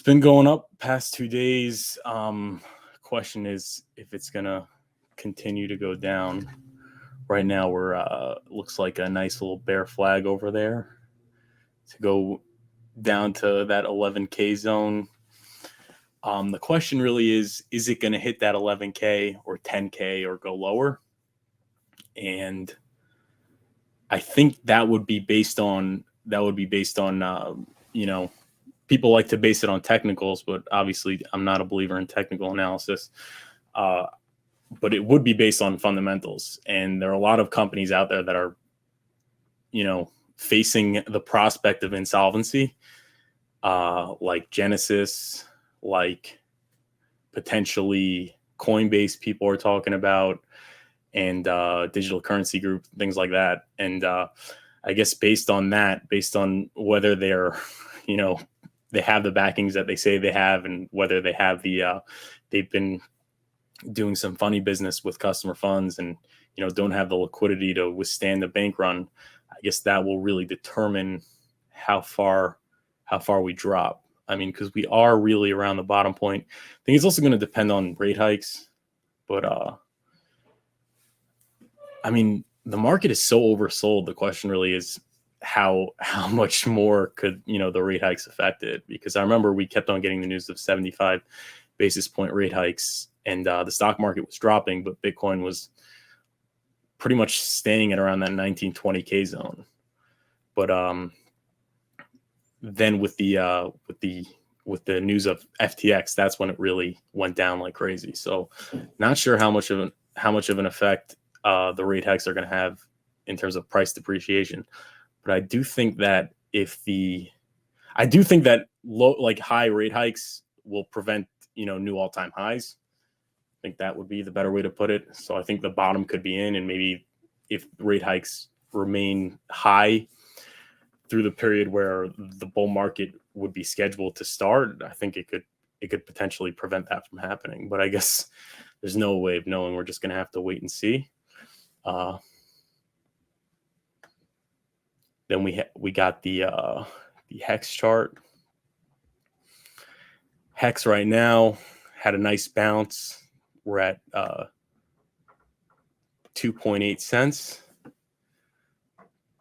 It's been going up past 2 days. Question is if it's gonna continue to go down. Right now we're looks like a nice little bear flag over there to go down to that 11K zone. The question really is it going to hit that 11K or 10K or go lower? And I think that would be based on people like to base it on technicals, but obviously I'm not a believer in technical analysis. But it would be based on fundamentals. And there are a lot of companies out there that are, facing the prospect of insolvency, like Genesis, like potentially Coinbase people are talking about, and Digital Currency Group, things like that. And I guess based on whether they're, they have the backings that they say they have, and whether they have they've been doing some funny business with customer funds and, don't have the liquidity to withstand the bank run, I guess that will really determine how far we drop. I mean, because we are really around the bottom point. I think it's also going to depend on rate hikes, but I mean, the market is so oversold. The question really is how much more could, the rate hikes affect it? Because I remember we kept on getting the news of 75 basis point rate hikes, and the stock market was dropping, but Bitcoin was pretty much staying at around that 1920K zone. But then with the news of FTX, that's when it really went down like crazy. So not sure how much of an effect the rate hikes are going to have in terms of price depreciation. But I do think that high rate hikes will prevent, new all-time highs. I think that would be the better way to put it. So I think the bottom could be in, and maybe if rate hikes remain high through the period where the bull market would be scheduled to start, I think it could potentially prevent that from happening. But I guess there's no way of knowing. We're just going to have to wait and see. Then we got the Hex chart. Hex right now had a nice bounce. We're at 2.8 cents.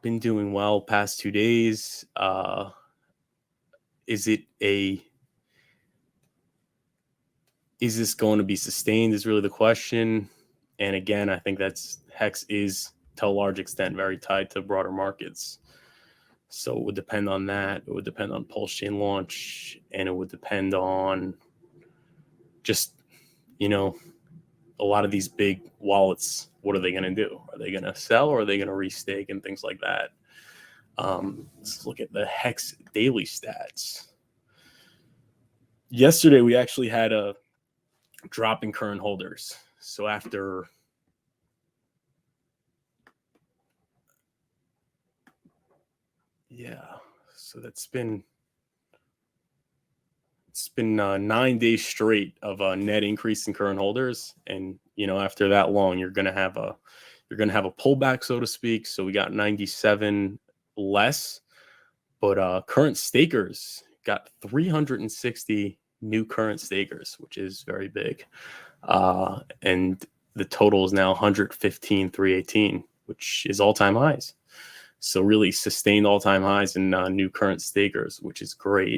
Been doing well past 2 days. Is this going to be sustained is really the question. And again, I think Hex is to a large extent very tied to broader markets. So it would depend on that. It would depend on pulsechain launch, and it would depend on just, a lot of these big wallets. What are they going to do? Are they going to sell, or are they going to restake and things like that? Let's look at the Hex daily stats. Yesterday, we actually had a drop in current holders. So so it's been 9 days straight of a net increase in current holders, and after that long, you're gonna have a pullback, so to speak. So we got 97 less, but current stakers got 360 new current stakers, which is very big, and the total is now 115,318, which is all-time highs. So really sustained all-time highs in new current stakers, which is great.